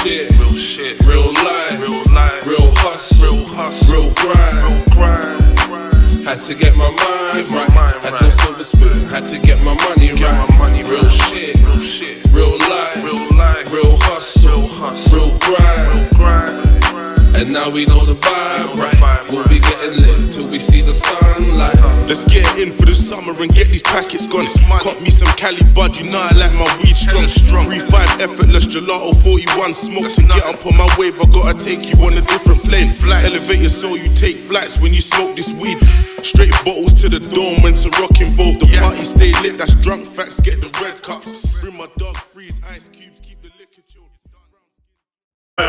shit, real life, real hustle, real grind. Had to get my mind right, had no silver spoon, had to get my money right. Real shit, real life, real hustle, real grind. And now we know the vibe, right? We'll be getting lit till we see the sunlight. Let's get in for the summer and get these packets gone. Caught me some Cali bud, you know I like my weed strong. 3-5 effortless, gelato 41 smoke. To get up on my wave, I gotta take you on a different plane. Elevate your soul, you take flights when you smoke this weed. Straight bottles to the dome when it's a rock involved. The party stay lit, that's drunk facts, get the red cups. Bring my dog, freeze ice cubes, keep the liquor chilled. It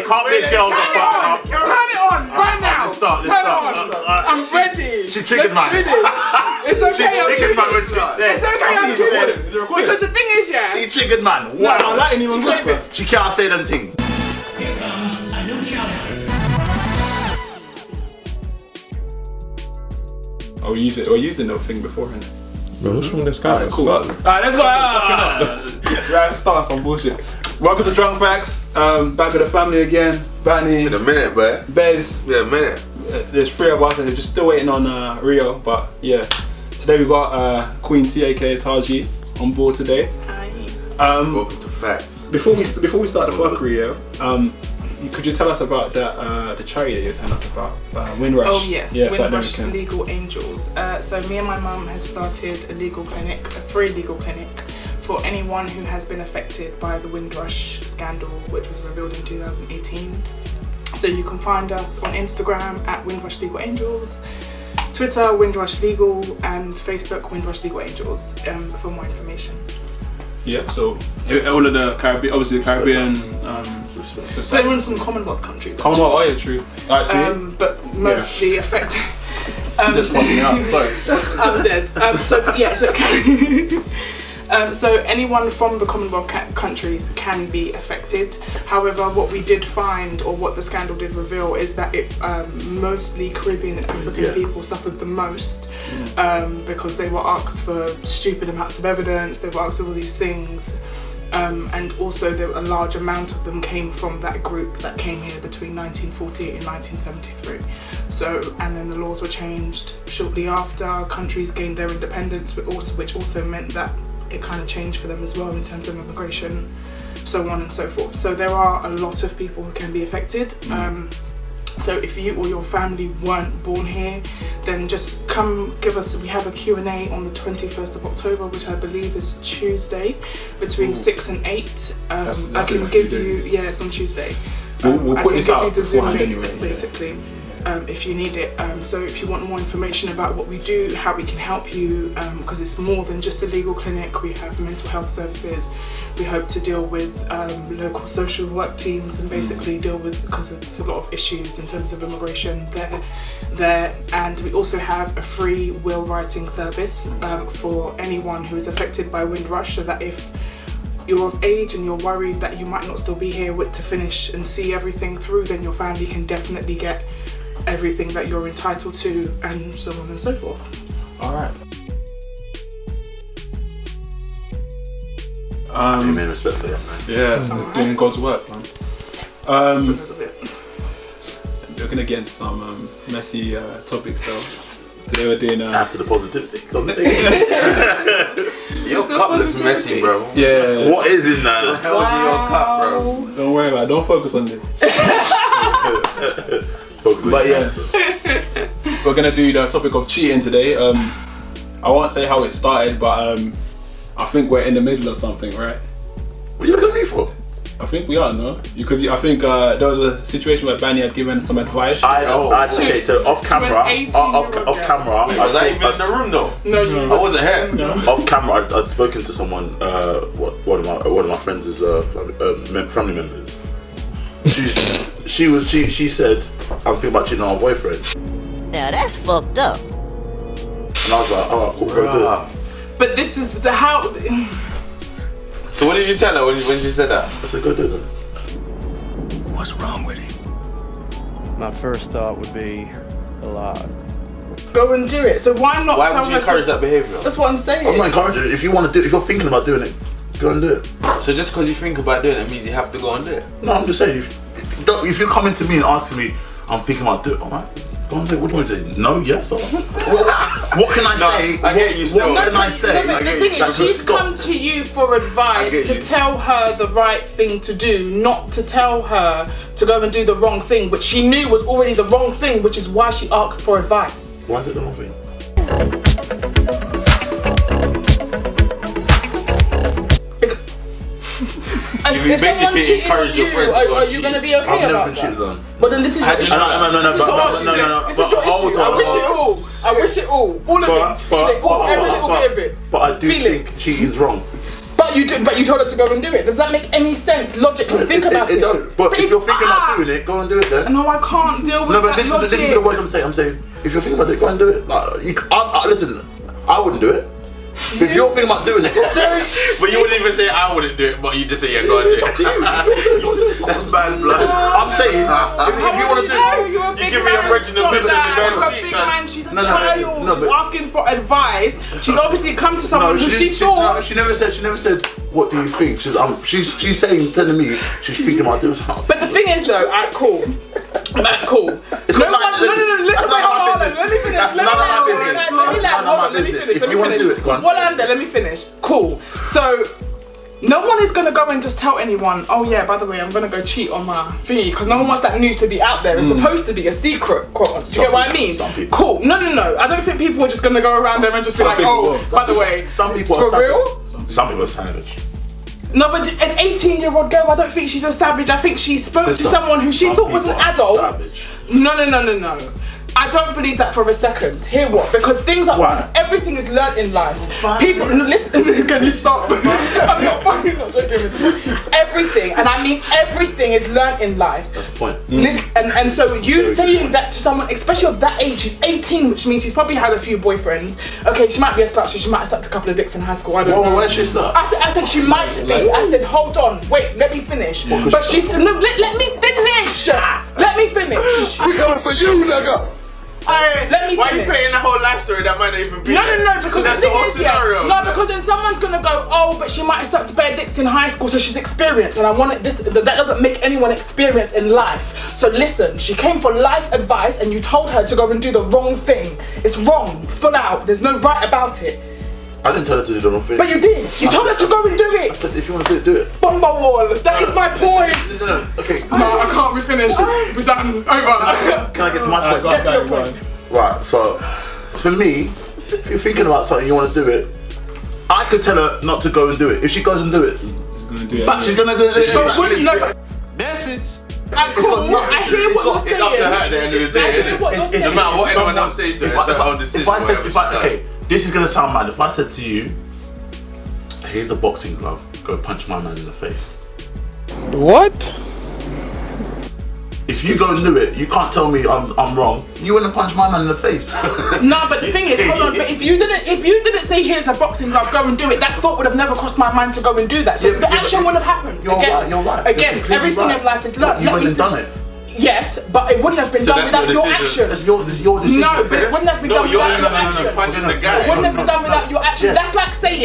can't be a girl that fucks up. Turn it on right now. Let's start. I'm ready. She triggered man. It's okay. She triggered man when she said. It's okay. Because the thing is, yeah. She triggered man. No, Wow. I'm letting anyone say it. She can't say them things. Here comes a new challenger. Oh, we're using the thing before, innit? Bro, what's wrong with this guy? Alright, cool. Alright, let's go. Let's start some bullshit. Welcome to Drunk Facts. Back with the family again. Batney. In a minute, bro. Bez. Yeah, a minute. There's 3 of us and we're just still waiting on Rio, but yeah. Today we've got Queen T, aka Taji, on board today. Welcome to Facts. Before we start the fuckery, could you tell us about that the charity that you're telling us about, Windrush? Oh yes, Windrush Legal Angels. So me and my mum have started a legal clinic, a free legal clinic, for anyone who has been affected by the Windrush scandal, which was revealed in 2018. So you can find us on Instagram at Windrush Legal Angels, Twitter Windrush Legal, and Facebook Windrush Legal Angels for more information. Yeah, so all of the Caribbean, obviously the Caribbean. So everyone's from Commonwealth countries. Commonwealth, oh yeah, true. Alright, see. But mostly affected. Just fucking out. Sorry. I'm dead. So anyone from the Commonwealth countries can be affected. However, what we did find, or what the scandal did reveal, is that it mostly Caribbean and African people suffered the most because they were asked for stupid amounts of evidence, they were asked for all these things. And also a large amount of them came from that group that came here between 1948 and 1973. So, and then the laws were changed shortly after, countries gained their independence, which also meant that it kind of changed for them as well in terms of immigration, so on and so forth. So there are a lot of people who can be affected. So if you or your family weren't born here, then just come give us, we have a Q&A on the 21st of October, which I believe is Tuesday, between 6 and 8. I can give you, it's on Tuesday. We'll put this out beforehand anyway. Basically. If you need it. So if you want more information about what we do, how we can help you, because it's more than just a legal clinic. We have mental health services. We hope to deal with local social work teams and basically deal with, because there's a lot of issues in terms of immigration there. And we also have a free will writing service for anyone who is affected by Windrush, so that if you're of age and you're worried that you might not still be here to finish and see everything through, then your family can definitely get everything that you're entitled to, and so on and so forth. Alright. Amen, respect for that, man. Yeah, doing God's work, man. We're gonna get into some messy topics though. Today we're doing after the positivity. Your cup looks messy, bro. Yeah. What is in that? What the hell's in your cup, bro? Don't worry about it, don't focus on this. But yeah, we're gonna do the topic of cheating today. I won't say how it started, but I think we're in the middle of something, right? what are you looking at me for? I think we are, no? Because I think there was a situation where Banny had given some advice. Okay, so off camera, off camera. Was I even in the room though? No, you I wasn't here. No. Off camera, I'd spoken to someone. One of my friends' family members. She said, I'm thinking about cheating on my boyfriend. Now that's fucked up. And I was like, alright, cool, bro, do it. But this is the how. So what did you tell her when she said that? I said, go do it. What's wrong with it? My first thought would be a lie. Go and do it. So why not? Why tell would you her encourage that behaviour? That's what I'm saying. I'm not encouraging it. If you want to do it, if you're thinking about doing it, Go and do it. So just because you think about doing it means you have to go and do it? No, I'm just saying, if you're coming to me and asking me, I'm thinking about doing it, alright, go and do it. What do you want to say? No, yes, or what can I say? I get you still. What can I say? No, but the thing is, she's come to you for advice to tell her the right thing to do, not to tell her to go and do the wrong thing, which she knew was already the wrong thing, which is why she asked for advice. Why is it the wrong thing? You basically encourage your friend to go are you going to be okay I've never about been that? cheated on. But then this is your issue. No, This is your issue. I wish it all. I wish it all. All of it. Feel it. Every little bit of it. But I do think cheating's wrong. But you told her to go and do it. Does that make any sense? Logically, think about it. It don't. But if you're thinking about doing it, go and do it then. No, I can't deal with that. No, but logic. listen to the words I'm saying. I'm saying, if you're thinking about it, go and do it. Listen, I wouldn't do it. If you're thinking about doing it, but you wouldn't even say I wouldn't do it, but you just say yeah, go and do it. That's bad blood. I'm saying, if you want to do it, you give me a Reginald Mixon to go and cheat. She's a child. She's asking for advice. She's obviously come to someone who she thought. No, she never said. What do you think? She's saying, telling me she's thinking about doing something. But the thing is, though, alright, cool. Alright, cool. No, listen, wait, hold on. Let me finish. Let me finish. Cool. So, no one is gonna go and just tell anyone, oh yeah, by the way, I'm gonna go cheat on my thingy, because no one wants that news to be out there. It's supposed to be a secret, quote. Do you get what I mean? Cool. No. I don't think people are just gonna go around there and just be like, oh, by the way, some people for real? Some people are savage. No, but an 18-year-old girl, I don't think she's a savage. I think she spoke to someone who she thought was an adult. Savage. No. I don't believe that for a second. Hear what? Because things are everything is learnt in life. People, listen. Can you stop? I'm not joking with you. Everything, and I mean everything, is learnt in life. That's the point. Listen, and so you saying that to someone, especially of that age, she's 18, which means she's probably had a few boyfriends. Okay, she might be a slut. She might have sucked a couple of dicks in high school. I don't know. Where's she slut? I said she might be. I said hold on, wait, let me finish. But she said no, let me finish. Let me finish. We coming for you, nigga. Let me Why finish. are you painting the whole life story that might not even be No, there? because that's the the whole thing is, scenario. No, because then someone's gonna go, oh, but she might have sucked bare dicks in high school, so she's experienced, and I want it. That doesn't make anyone experienced in life. So listen, she came for life advice, and you told her to go and do the wrong thing. It's wrong, full out. There's no right about it. I didn't tell her to do the wrong thing. But you did. You told her to go and do it. I said, if you want to do it, do it. Bomba wall. That is my point. No. Okay. No, I can't be finished. We're done. Over. Can I get to my point? Get to your point. Right, so for me, if you're thinking about something, you want to do it, I could tell her not to go and do it. If she goes and do it, but she's gonna do it. But wouldn't know. Message. Cool. I hear what you're saying. It's up to her at the end of the day, isn't it? It's no matter what anyone else says to her, it's her own decision. Okay, this is gonna sound mad. If I said to you, here's a boxing glove, go punch my man in the face. What? If you go and do it, you can't tell me I'm wrong. You wouldn't punch my man in the face. No, but the thing is, hold on. But if you didn't say here's a boxing glove, go and do it. That thought would have never crossed my mind to go and do that. So the action wouldn't have happened. You're right. Again, everything in life is learned. You wouldn't have done it. Yes, but it wouldn't have been done without your action. It's your decision. No, but it wouldn't have been done without your action. Punching the guy. It wouldn't have been done without your action. That's like saying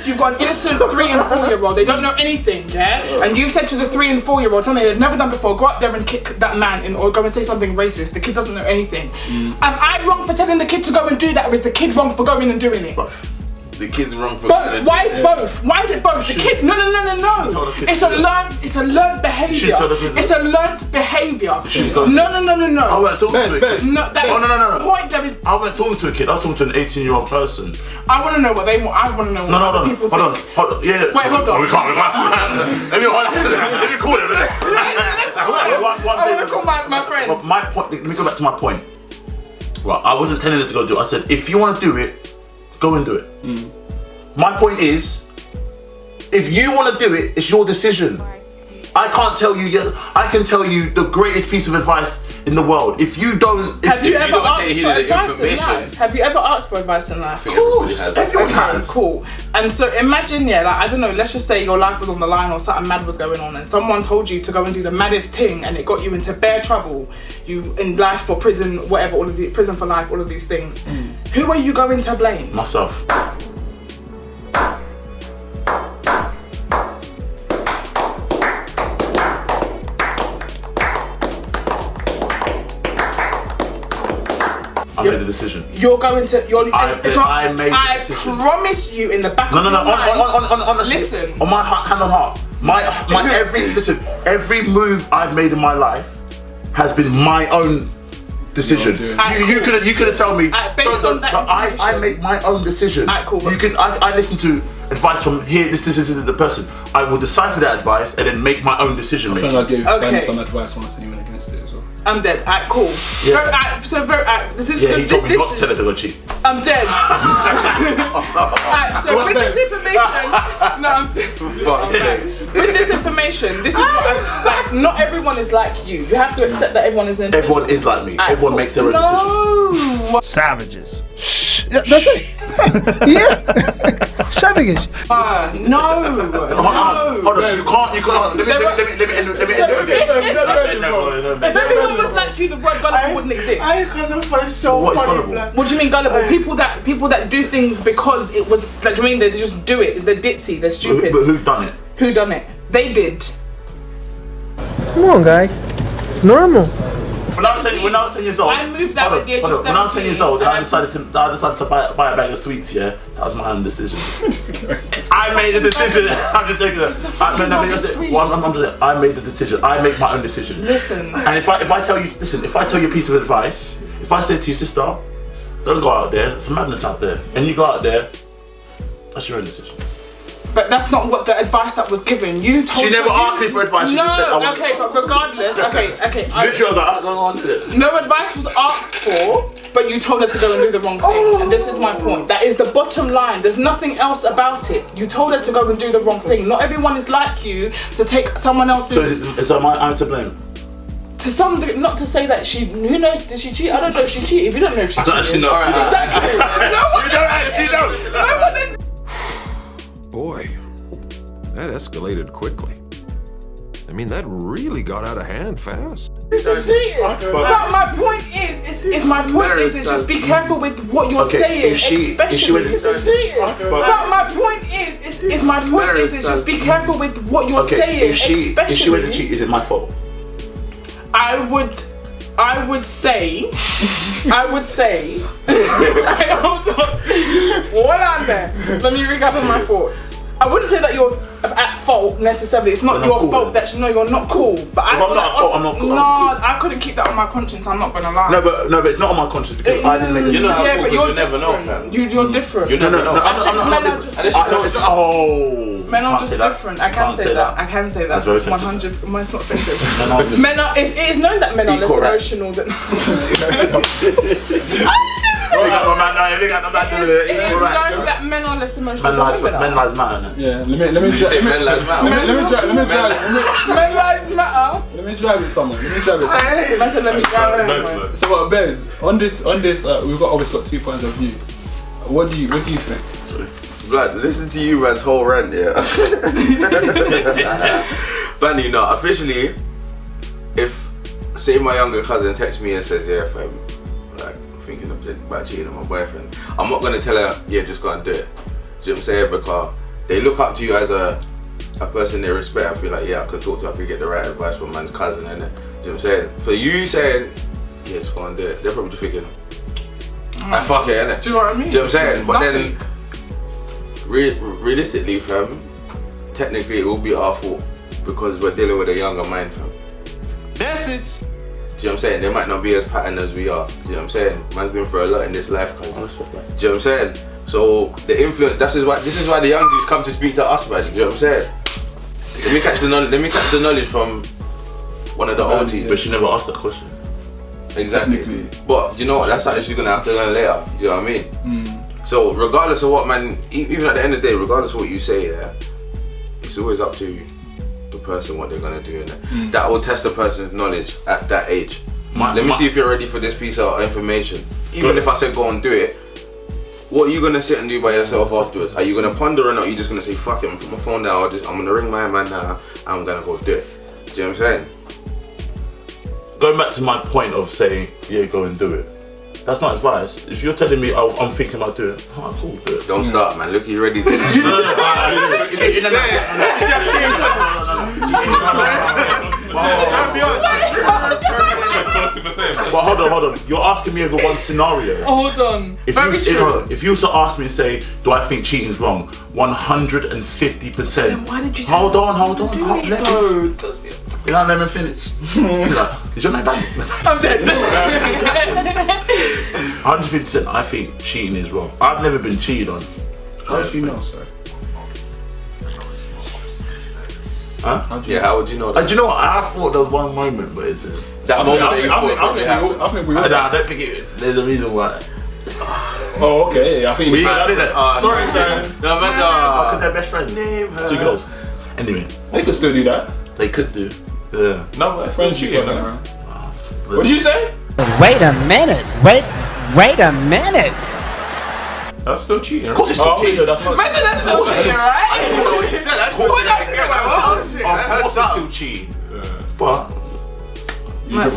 you've got an innocent 3 and 4-year-old. They don't know anything, yeah? And you've said to the 3 and 4-year-old something they've never done before, go up there and kick that man or go and say something racist. The kid doesn't know anything. Am I wrong for telling the kid to go and do that, or is the kid wrong for going and doing it? The kid's wrong for both. Why is both? Why is it both? The kid? No. It's a learned behaviour. It's a learned behaviour. No. I went talking to a kid. No. Point there is. I went talking to a kid. I was talking to an 18-year-old person. I want to know what they want. I want to know what other people think. Hold on. Yeah. Wait, hold on. We can't. Let me call him. I want to call my friend. My point. Let me go back to my point. Right. I wasn't telling her to go do it. I said, if you want to do it, go and do it. My point is, if you want to do it, it's your decision. I can't tell you yet. I can tell you the greatest piece of advice in the world. If you don't, have you ever asked for advice in life? Have you ever asked for advice in life? Of course, everyone has. Cool. And so imagine, I don't know. Let's just say your life was on the line or something mad was going on, and someone told you to go and do the maddest thing, and it got you into bare trouble. You in life for prison, whatever, all of the prison for life, all of these things. Who are you going to blame? Myself. made the decision. You're going to. I made the decision. I promise you in the back No, of your mind. honestly, listen. on my hand on heart, my every move I've made in my life has been my own decision. You could have told me. Based on that I make my own decision. Cool. I listen to advice from here. This is the person. I will decipher that advice and then make my own decision. I think I gave Ben some advice when I said you went against it as well. I'm dead. Cool. Yeah. So very. This he told me not to tell her to go cheat. I'm dead. So with this information, no, I'm dead. With this information, this is what not everyone is like you. You have to accept that everyone is. Everyone is like me. Everyone makes their own decision. Savages. Yeah, that's it. Yeah. Savages. No. Hold on. You can't. Let me end it. If everyone was like you, the word gullible wouldn't exist. Because I find so funny. What do you mean gullible? People that do things because it was. Like, do you mean they just do it? They're ditzy. They're stupid. But who done it? Who done it? They did. Come on, guys. It's normal. When I was 10 years old, I moved out at the age of 17. When I was 10 years old, and I decided to buy a bag of sweets. Yeah, that was my own decision. I made the decision. I'm just joking. I made the decision. I make my own decision. Listen. And if I tell you, listen, if I tell you a piece of advice, if I say to you, sister, don't go out there. It's madness out there, and you go out there, that's your own decision. But that's not what the advice that was given. You told She never asked me for advice. She just said, okay, but regardless, okay. Literally, I don't want it. No advice was asked for, but you told her to go and do the wrong thing. And this is my point. That is the bottom line. There's nothing else about it. You told her to go and do the wrong thing. Not everyone is like you to take someone else's. So I'm to blame? To some degree, not to say that she. Who knows? Did she cheat? I don't know if she cheated. We don't know if she cheated. Actually, no. Exactly. No one. You don't actually know. No one. Boy, that escalated quickly. I mean, that really got out of hand fast. But my point is just be careful with what you're saying, especially. But my point is just be careful with what you're saying, especially. If she went to cheat, is it my fault? I would say. Hold on. Hold on there. Let me regather my thoughts. I wouldn't say that you're at fault necessarily. It's not your fault that you're not cool. But I'm not at fault. I'm not cool. No, I couldn't keep that on my conscience. I'm not gonna lie. No, but it's not on my conscience because I didn't make the decision. You're not at fault because you never know, fam. You're different. You never know. I'm not different. Men are just different. I can say that. I can say that. That's very 100. It's not sensitive. Men are. It is known that men are less emotional than. It is known that men are less emotional than women are. Men lives matter. Yeah, let me say men lives matter. Men lives matter. Let me drive with someone. Let me drive with someone. So what, Bez? On this, we've obviously got 2 points of view. What do you think? Sorry. Blood, listen to you man's whole rant, yeah. Bunny, no, officially, if say my younger cousin texts me and says, yeah, fam, like thinking about cheating on my boyfriend, I'm not gonna tell her, yeah, just go and do it. Do you know what I'm saying? Because they look up to you as a person they respect and feel like, yeah, I could talk to her, I could get the right advice from man's cousin, innit? Do you know what I'm saying? For you saying, yeah, just go and do it, they're probably just thinking, fuck it, innit? Do you know what I mean? Do you know what I'm saying? It's but nothing. then, realistically, fam, technically it will be our fault because we're dealing with a younger mind, fam. Message. Do you know what I'm saying? They might not be as patterned as we are. Do you know what I'm saying? Man's been through a lot in this life, cuz. Do you know what I'm saying? So the influence. This is why the young dudes come to speak to us, man. Do you know what I'm saying? Let me catch the knowledge from one of the OGs. But she never asked that question. Exactly. But you know what? That's something she's gonna have to learn later. Do you know what I mean? So regardless of what, man, even at the end of the day, regardless of what you say, yeah, it's always up to the person what they're gonna do, innit? That will test a person's knowledge at that age. Let me see if you're ready for this piece of information. Even if I said go and do it, what are you gonna sit and do by yourself afterwards? Are you gonna ponder or not? Are you just gonna say fuck it, I'm gonna put my phone down, I'm gonna ring my man now, I'm gonna go do it. Do you know what I'm saying? Going back to my point of saying, yeah, go and do it. That's not advice. If you're telling me I'm thinking about doing it, cool, do it. Don't start, man. Look, you ready to asking the same. But hold on. You're asking me over one scenario. Hold on. If you was to ask me and say, do I think cheating is wrong? 150%. Then why did you Hold on. Let me finish. Is your name back? I'm dead. 150%. I think cheating is wrong. I've never been cheated on. How do you know, sir? Huh? How would you know that? Do you know what? I thought there was one moment, but it's that moment that you thought I think we all. I don't think there's a reason why. Oh, okay. I think we did it. Sorry, Sharon. No, man, because they're best friends. Two girls. Anyway, they could still do that. They could do. Yeah. No, that's friends you fucking around. What did you say? Wait a minute. Wait a minute. That's still cheating. Of course it's still cheating. That's still cheating, right? I didn't know what you said. Of course it's still cheating. But I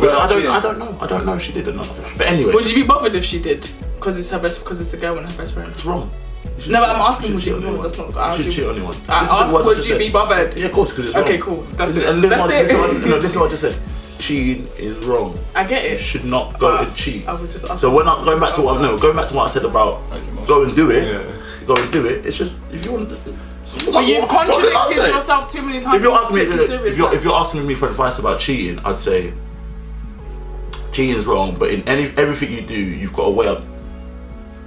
don't know if she did or not. But anyway. Would you be bothered if she did? Because it's her best. Because it's the girl and her best friend. It's wrong. No, but I'm asking, would you be bothered? That's not. You should cheat on anyone. I asked, would you be bothered? Yeah, of course, because it's wrong. Okay, cool. That's it. And That's it. this is what I just said. Cheating is wrong. I get it. You should not go and cheat. I was just asking. So we're not going back to what I said about go and do it. Yeah. Go and do it. It's just if you want to. But you've contradicted yourself too many times. If you're asking me for advice about cheating, I'd say cheating is wrong. But in everything you do, you've got to weigh up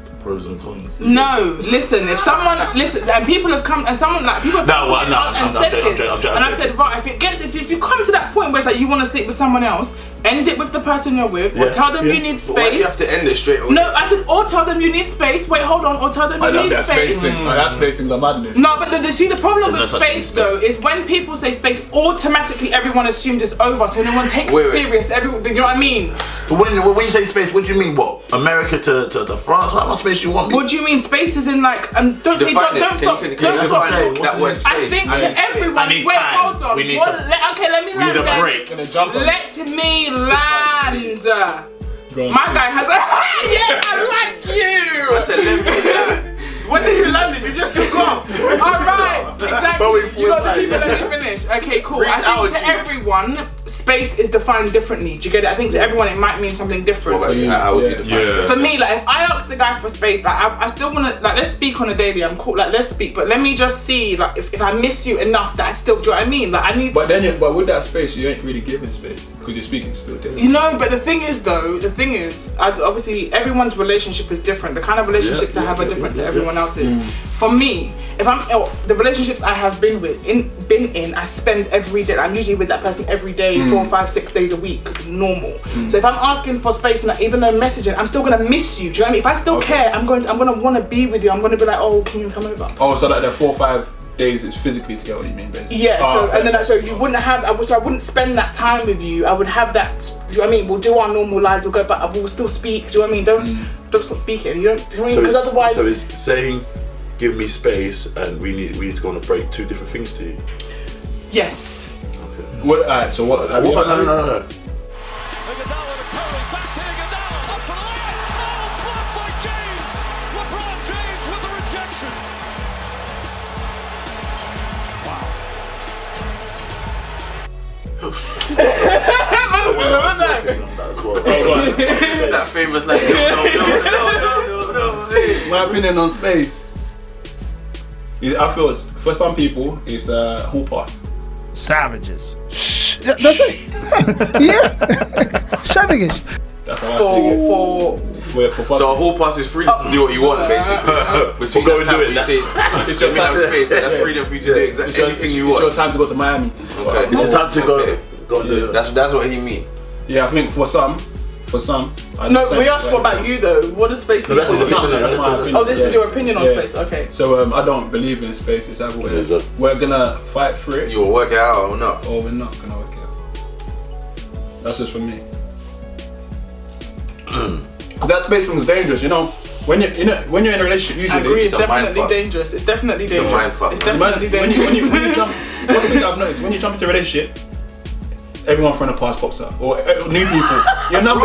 the pros and cons. No, listen. If someone and people have come and someone like people have said this, and I've said right. If you come to that point where it's like you want to sleep with someone else, end it with the person you're with, or tell them you need space. Why do you have to end it straight away? No, I said, or tell them you need space. Wait, hold on, or tell them you need space. That space things are madness. No, but see the problem with space though is when people say space, automatically everyone assumes it's over, so no one takes it serious. You know what I mean? But when you say space, what do you mean? What America to France? How much space you want? What do you mean? Space is in like don't stop. That word space. I think to everyone. Wait, hold on. Okay, let me land. Need a break. Let me land. My guy has yes, I like you. I said let me land. When did you land? You just took off. Alright, exactly. You got the people, let me finish. Okay, cool. I think to everyone, space is defined differently. Do you get it? I think to everyone it might mean something different. What about you? How would you define space? For me, like if I ask the guy for space, like I still wanna let's speak on a daily. I'm cool, like let's speak, but let me just see like if I miss you enough that I still do what I mean. Like I need but with that space you ain't really giving space because you're speaking still daily. You know, but the thing is obviously everyone's relationship is different. The kind of relationships I have are different to everyone else's. For me, if the relationships I have been in, I spend every day. I'm usually with that person every day, 4, 5, 6 days a week, normal. So if I'm asking for space and even though messaging, I'm still gonna miss you. Do you know what I mean? If I still care, I'm gonna want to be with you. I'm gonna be like, oh, can you come over? Oh, so like the 4 or 5 days is physically together. What you mean, basically? Yeah. So you wouldn't have. I wouldn't spend that time with you. I would have that. Do you know what I mean? We'll do our normal lives. We'll go, but we'll still speak. Do you know what I mean? Don't stop speaking. You don't. Do you know what I mean? Because otherwise. So it's saying, give me space, and we need to go on a break. 2 different things to you. Yes. Okay. What? Alright. So what? No. That famous like no. My opinion on space. I feel for some people it's hall pass. Savages. Yeah, that's it. Yeah. Savages. That's how I take it. For so a hall pass is free to do what you want, basically. Between go and do it. It's your time space, so that's freedom for you to do exactly anything you want. It's your time to go to Miami. Okay. It's time to go and do it. That's what he mean. Yeah, I think for some. No, we asked what about you though. What does space mean? That's my opinion. Oh, this is your opinion on space. Okay. So I don't believe in space. It's either way. We're gonna fight for it. You'll work it out or not? Or we're not gonna work it out. That's just for me. That space thing's dangerous, you know. When you're in a relationship, usually I agree, it's definitely dangerous. It's definitely dangerous. It's definitely dangerous. When you jump, one thing I've noticed, when you jump into a relationship, everyone from the past pops up, or new people. Your number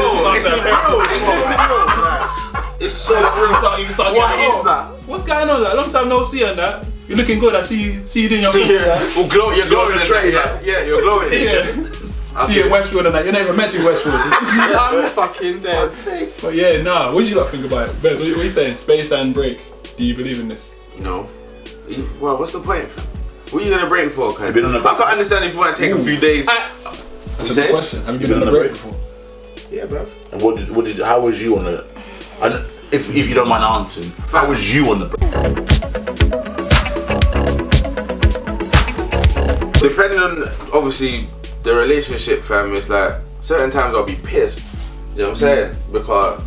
it's so real. You start what is that? What's going on? Like, long time no see and that. You're looking good. I see you doing your thing. You're glowing. Yeah, you're glowing. See you in Westfield and that. You're not even meant to be Westfield. I'm fucking dead. But yeah, nah. What do you lot think about it? Bez, what are you saying? Space and break. Do you believe in this? No. Well, what's the point? What are you gonna break for? Have you been on a break? I can't understand if you want to take a few days. That's a good question. Have you been on a break before? Yeah, bro. And what did? How was you on the? If you don't mind answering, how was you on the break? Depending on obviously the relationship, fam, it's like certain times I'll be pissed. You know what I'm saying? Because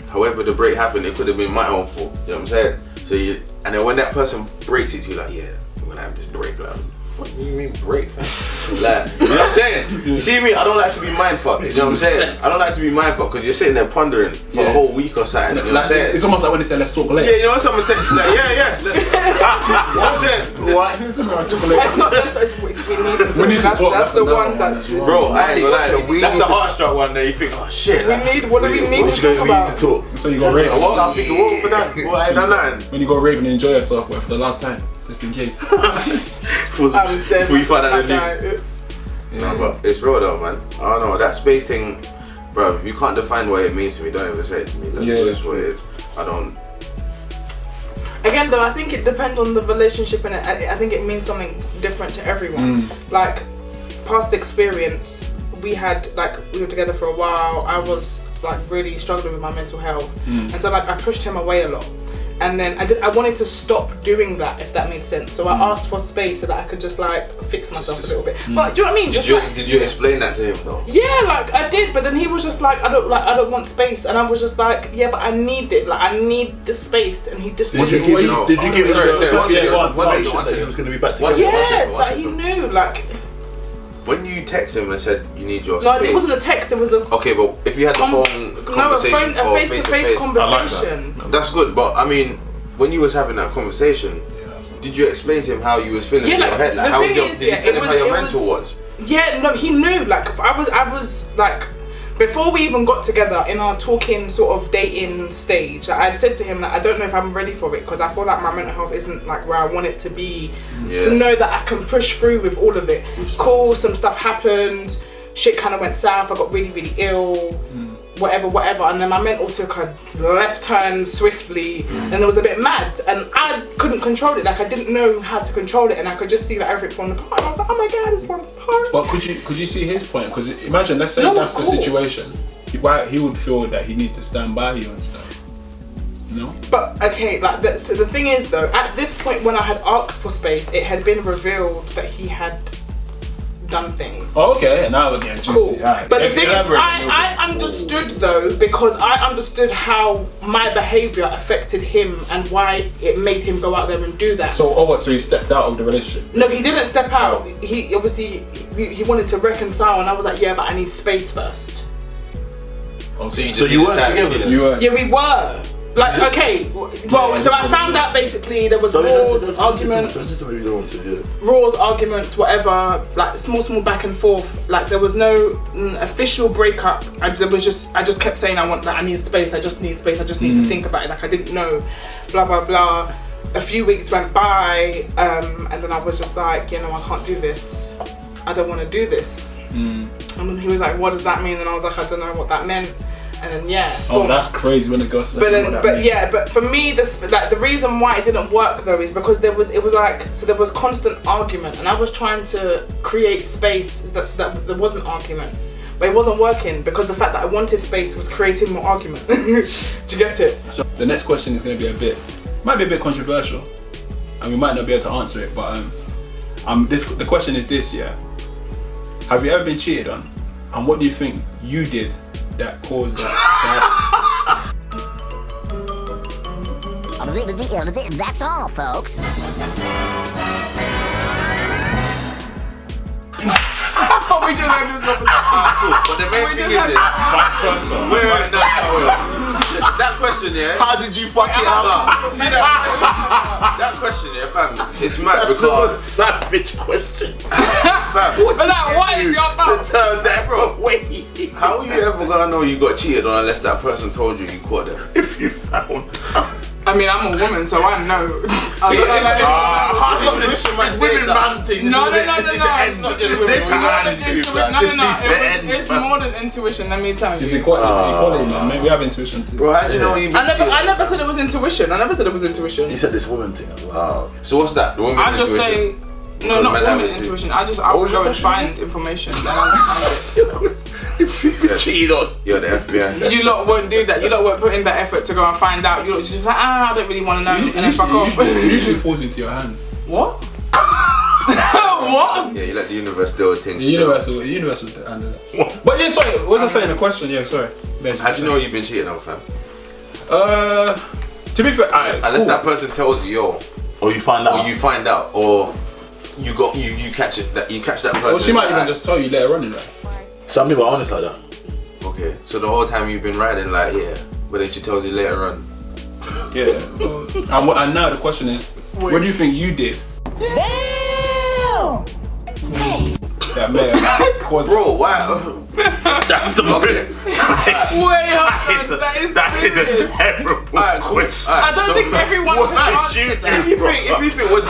however the break happened, it could have been my own fault. You know what I'm saying? So and then when that person breaks it to you, like, yeah, I'm gonna have this break. Like, what do you mean break, fam? Like, you know what I'm saying? You see me? I don't like to be mind fucked. You know what I'm saying? I don't like to be mind fucked because you're sitting there pondering for a whole week or something. You know what I'm saying? It's almost like when they say let's talk later. Yeah, you know what someone texts like, yeah. You know what I'm saying? What? It's not just we need to talk. That's the one that. Bro, I ain't gonna lie. That's the heartstruck one that you think, oh shit. What do we need to talk about? So you go rave. What? I think the world for that. Well, I ain't done nothing. When you go rave and enjoy yourself, but for the last time, just in case. Before you find out the news. No, but it's real though, man. I don't know, that space thing, bro, if you can't define what it means to me, don't even say it to me. That's just what it is. I don't. Again though, I think it depends on the relationship, and I think it means something different to everyone. Like, past experience, we were together for a while. I was like really struggling with my mental health, and so like I pushed him away a lot. And then I wanted to stop doing that, if that made sense. So I asked for space so that I could just like fix myself a little bit. But do you know what I mean? Did you explain that to him though? Yeah, like I did. But then he was just like, I don't want space. And I was just like, yeah, but I need it. Like I need the space. And he just. Did you give him? One second. He was going to be back together. Yes, like he knew. Like. When you text him and said you need your space. No, it wasn't a text. It was a. Okay, but if you had the phone conversation a face-to-face conversation. That's good, but I mean, when you was having that conversation, did you explain to him how you was feeling in your head? Like, did you tell him how your mental was? Yeah, no, he knew. Like, I was like, before we even got together in our talking sort of dating stage, I'd said to him that I don't know if I'm ready for it because I feel like my mental health isn't like where I want it to be. To know that I can push through with all of it. Cool, some stuff happened, shit kind of went south, I got really, really ill, whatever, and then my mental took a left turn swiftly, and it was a bit mad, and I couldn't control it. Like I didn't know how to control it, and I could just see that everything falling apart. And I was like, oh my god, it's falling apart. But could you see his point? Because imagine, let's say that's the situation. He would feel that he needs to stand by you and stuff. No. But okay, like so the thing is though, at this point when I had asked for space, it had been revealed that he had done things. Oh, okay, and now we're getting juicy. Cool. Right. But the thing is, I understood though, because I understood how my behaviour affected him and why it made him go out there and do that. So, so he stepped out of the relationship? No, he didn't step out. He obviously he wanted to reconcile, and I was like, yeah, but I need space first. Oh, so you weren't together? Yeah, we were. Like, okay, well, so I found out basically there was wars, arguments, like small back and forth. Like there was no official breakup. I just kept saying I need space, I just need space, I just need to think about it. Like I didn't know, blah blah blah. A few weeks went by, and then I was just like, you know, I can't do this. I don't want to do this. And then he was like, what does that mean? And I was like, I don't know what that meant. And then boom. That's crazy when it goes. But for me, the reason why it didn't work though is because there was constant argument, and I was trying to create space so that there wasn't argument, but it wasn't working because the fact that I wanted space was creating more argument. Do you get it? So the next question is going to be might be a bit controversial, and we might not be able to answer it, but the question is this: have you ever been cheated on, and what do you think you did that caused that? That's all, folks. We just had this up. But the main thing is that question, how did you fuck it up? See that question, fam, it's mad because savage question. Fam, but like, what is your fault? To turn that away. How are you ever gonna know you got cheated on unless that person told you caught them? If you found I mean, I'm a woman, so I know. It's women man thing. No. It's more than intuition, let me tell you. It's equality, man. Maybe we have intuition too. Bro, how do you know you I never said it was intuition. You said this woman thing. Wow. So what's that? The woman I just intuition? say, no, not woman intuition. I would go and find information. Then I'll find it. If you've been cheated on. You're the FBI. You lot won't do that. You lot won't put in that effort to go and find out. You lot just like, I don't really want to know, and then fuck off. Usually falls into your hand. What? What? Yeah, you let the universe do a thing. The universe will handle that. But yeah, sorry, what was I saying? A question? Yeah, sorry. How do you know you've been cheated on, fam? To be fair, unless that person tells you, yo, or you find out, or you catch it. That you catch that person. Well, she might even just tell you later on in life. So I'm being honest like that. Okay, so the whole time you've been riding like, yeah, but then she tells you later on. Yeah. And now the question is, what do you think you did? Damn! That may have caused. Bro, wow. That's the okay. That is a terrible question. I don't think everyone can answer that. If you think, what do you think you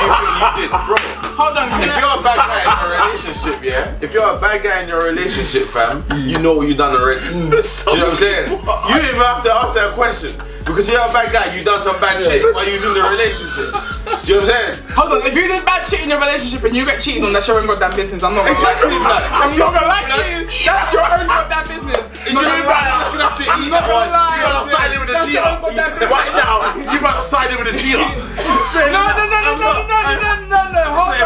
did, bro? Hold on. If you're a bad guy in your relationship, yeah. If you're a bad guy in your relationship, fam, you know what you done already. Do you know what I'm saying? You didn't even have to ask that question. Because you're a bad guy, you done some bad shit while you was in the relationship. Do you know what I'm saying? Hold on, if you did bad shit in your relationship and you get cheated on, that's your own goddamn business. I'm not gonna lie to you. I'm not gonna lie to you. That's your own goddamn business. If you're bad, you're gonna have to eat that one. You gotta side in with the cheater. Right now, you better side in with the cheater. No. Hold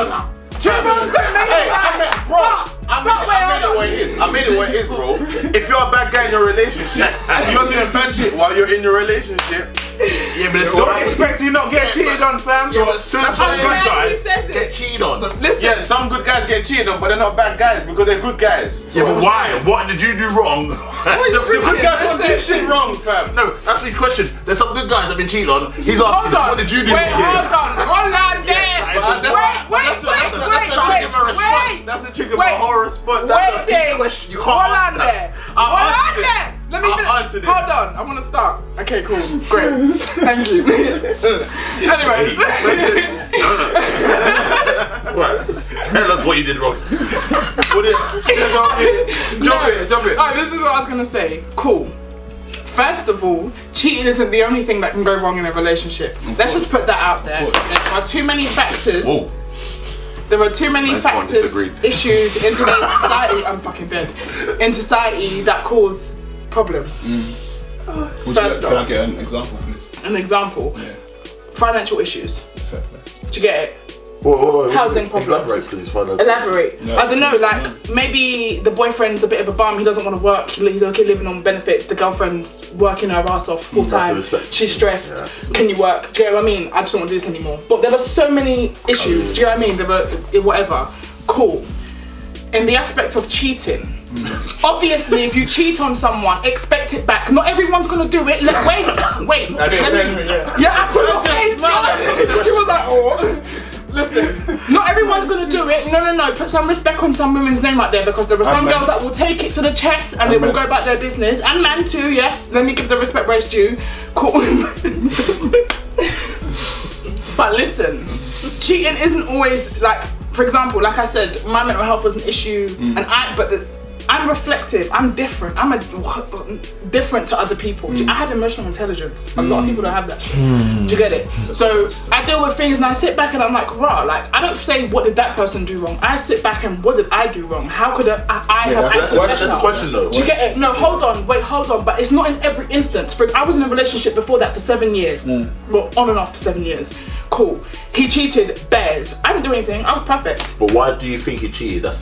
on. Two months don't make it right. Bro, I made it what it is, bro. If you're a bad guy in your relationship, you're doing bad shit while you're in your relationship. Yeah, but don't expect you not get cheated on, fam. Yeah, but some good guys get cheated on. Listen. Yeah, some good guys get cheated on, but they're not bad guys because they're good guys. Yeah, but why? What did you do wrong? The good guys don't do shit wrong, fam. No, that's his question. There's some good guys that have been cheated on. He's asking, what did you do wrong? Hold on there. Wait. That's a trick of a whole response. That's a question. You can't hold on there. Let me answer it. Hold on, I want to start. Okay, cool, great. Thank you. Anyways. What? Tell us what you did wrong. Jump it. Alright, this is what I was gonna say. Cool. First of all, cheating isn't the only thing that can go wrong in a relationship. Let's just put that out there. There are too many factors. Whoa. There are too many factors, issues in today's society. I'm fucking dead. In society that cause problems. First Can I get an example, please? An example? Yeah. Financial issues. Do you get it? Whoa, Housing problems. Elaborate, please. Elaborate. No. I don't know, like maybe the boyfriend's a bit of a bum, he doesn't want to work, he's okay living on benefits, the girlfriend's working her ass off full time, she's stressed, can you work? Do you know what I mean? I just don't want to do this anymore. But there were so many issues, do you know what I mean? There were, whatever. Cool. In the aspect of cheating, obviously if you cheat on someone, expect it back. Not everyone's gonna do it. Wait. Yeah, absolutely. He was like, oh. Listen, not everyone's gonna do it. No. Put some respect on some women's name out there, because there are some girls that will take it to the chest and they will go about their business. And man too, yes. Let me give the respect where it's due. Cool. But listen, cheating isn't always like, for example, like I said, my mental health was an issue, and I'm reflective, I'm different, different to other people. I have emotional intelligence. A lot of people don't have that shit. Do you get it? So I deal with things and I sit back and I'm like, rah, like I don't say what did that person do wrong. I sit back and what did I do wrong? How could I have acted better? That's the question though. Do you get it? No, hold on. But it's not in every instance. I was in a relationship before that for 7 years. Well, on and off for 7 years. Cool. He cheated, bears. I didn't do anything. I was perfect. But why do you think he cheated? That's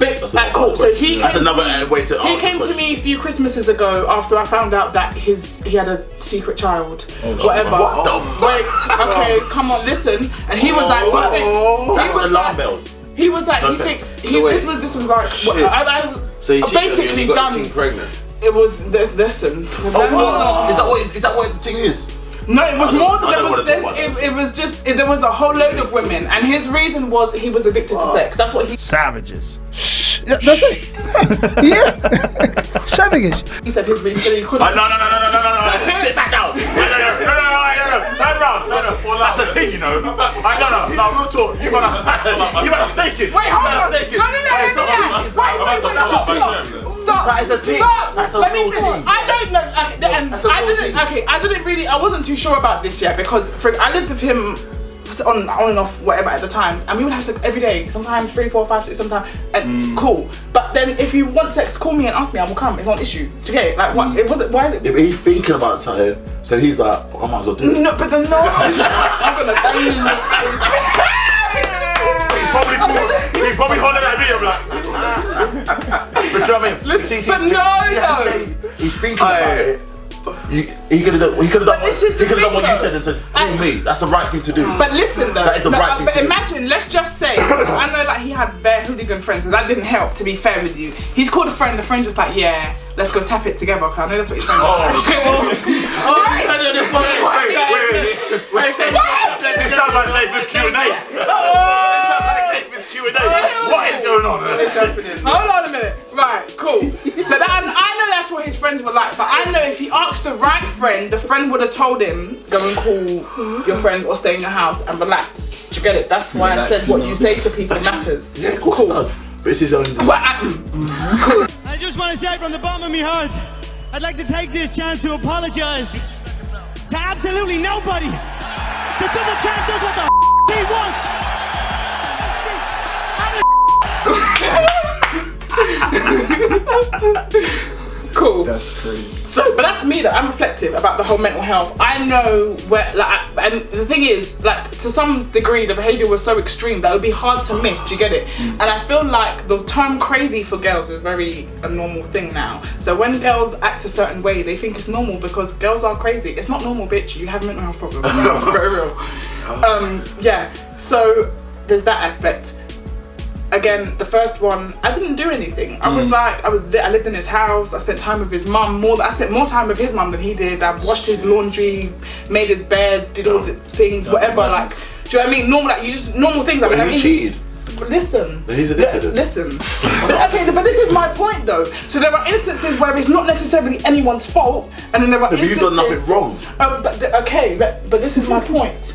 cool. So that's another way to answer. He came to me a few Christmases ago after I found out that he had a secret child. Whatever. What the Wait. Okay. Come on. Listen. And he was like, that's the alarm bells. He was like, he thinks. This was like. So he cheated basically and you got the team pregnant. It was listen. Is that what the thing is? No, it was more than there was this. It was just there was a whole load of women, and his reason was he was addicted to sex. That's what he. Savages. That's it. Yeah. Savagish. He said his reason he couldn't. No. Sit back down. No. Turn around. No. That's a thing, you know. No, real talk. You gotta stake it. Wait, hold on. No. Wait. Stop. That is a team. Stop. That's a Let me real finish. team. I don't know. I didn't really. I wasn't too sure about this yet because I lived with him on and off whatever at the times, and we would have sex every day. Sometimes 3, 4, 5, 6, sometimes and cool. But then if you want sex, call me and ask me. I will come. It's not an issue. Do you get it? Like what? It wasn't. Why is it? Yeah, but he's thinking about something, so he's like, I might as well do it. No, but then no. I'm gonna tell you. He's probably holding at me. I'm like, but you know what I mean? Listen, but no. He's thinking about it. He could have done what you said and said, me. That's the right thing to do. But listen though, that is the right thing but to imagine, let's just say, I know like he had bare hooligan friends, and that didn't help. To be fair with you, he's called a friend. The friend just like, yeah, let's go tap it together. Cause I know that's what he's trying to Wait. This sounds like Nathan's Q&A. What is going on? Hold on a minute. Right, cool. So that I know that's what his friends were like, but I know if he asked the right friend, the friend would have told him, go and call your friend or stay in your house and relax. Do you get it? That's why I said what you say to people matters. Yeah, of course it does. But it's his own. Cool. I just want to say from the bottom of my heart, I'd like to take this chance to apologize to absolutely nobody. The double champ does what the he wants. Cool. That's crazy. So, but that's me though. I'm reflective about the whole mental health. I know where, like, and the thing is, like, to some degree, the behaviour was so extreme that it would be hard to miss. Do you get it? And I feel like the term crazy for girls is very a normal thing now. So when girls act a certain way, they think it's normal because girls are crazy. It's not normal, bitch. You have mental health problems. Very real. Yeah. So there's that aspect. Again, the first one, I didn't do anything. I was like, I lived in his house. I spent time with his mum. I spent more time with his mum than he did. I washed his laundry, made his bed, did all the things, whatever. Like, do you know what I mean? Normal, like normal things. I mean, he cheated. Listen. He's a dickhead. Listen. Okay, but this is my point though. So there are instances where it's not necessarily anyone's fault, and then there are instances. But you've done nothing wrong. But this is my point.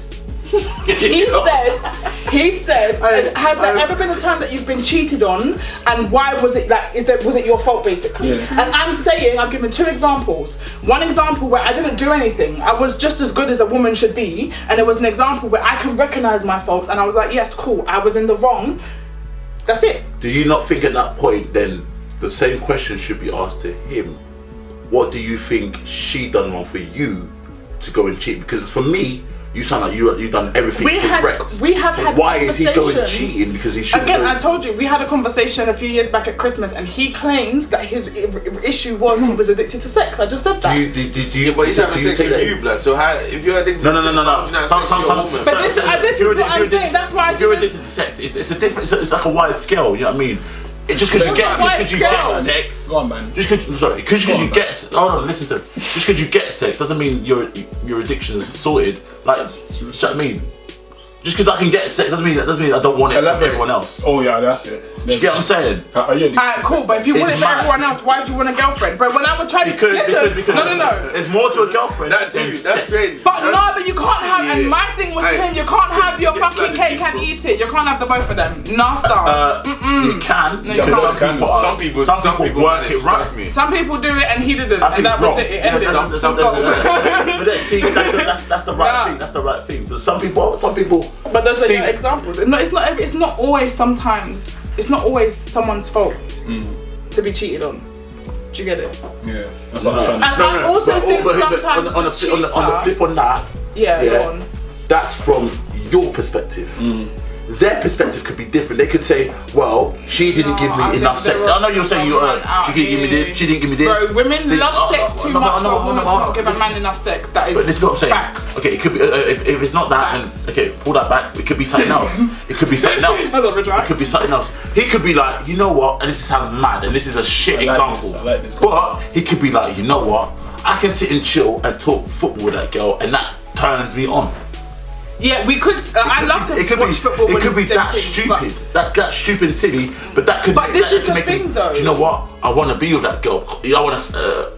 He said, has there ever been a time that you've been cheated on, and why was it like? Was it your fault basically? Yeah. And I'm saying, I've given 2 examples. One example where I didn't do anything, I was just as good as a woman should be, and there was an example where I can recognize my faults, and I was like, yes, cool, I was in the wrong. That's it. Do you not think at that point then the same question should be asked to him? What do you think she done wrong for you to go and cheat? Because for me, you sound like you've done everything correct. We have had why is he going cheating? Because he shouldn't. Again, I told you, we had a conversation a few years back at Christmas, and he claimed that his issue was he was addicted to sex. I just said that. But he's having sex with you, blood. So how, if you're addicted to sex, no. But this is what I'm saying. That's why. If you're addicted to sex, it's a different. It's like a wide scale. You know what I mean? Just because you get sex, go on, man. Just because you get. Oh no, listen to it. Just because you get sex doesn't mean your addiction is sorted. Like, do you know what I mean? Just because I can get sex doesn't mean I don't want it for everyone else. Oh yeah, that's it. Do you get what I'm saying? Alright, cool. But if you want it for everyone else, why do you want a girlfriend? But when I was trying to listen, no. There's more to a girlfriend. That's crazy. But but you can't have. And my thing was saying you can't have your fucking cake and eat it. You can't have the both of them. Nah, star. You can. No, you can't. Some people work it right. Some people do it and he didn't. And that was it. It ended. But see, that's the right thing. That's the right thing. But some people. But those are your examples. It's not always sometimes. It's not always someone's fault to be cheated on. Do you get it? Yeah. That's what I'm trying to I also think sometimes on the flip on that. Yeah. Go on. That's from your perspective. Their perspective could be different. They could say, well, she didn't give me enough sex. I know you're saying she didn't give me this, she didn't give me this. Bro, women love sex too much for a woman to not give a man enough sex. That is. But this is what I'm saying. Facts. Okay, it could be, if it's not that, and okay, pull that back, it could be something else. It could be something else. It could be something else. He could be like, you know what, and this sounds mad, and this is a shit example. I like this. But he could be like, you know what, I can sit and chill and talk football with that girl, and that turns me on. Yeah, we could. I love to watch football. It could be that stupid, that stupid and silly. But that could. But this is the make thing, me, though. Do you know what? I want to be with that girl. I want to.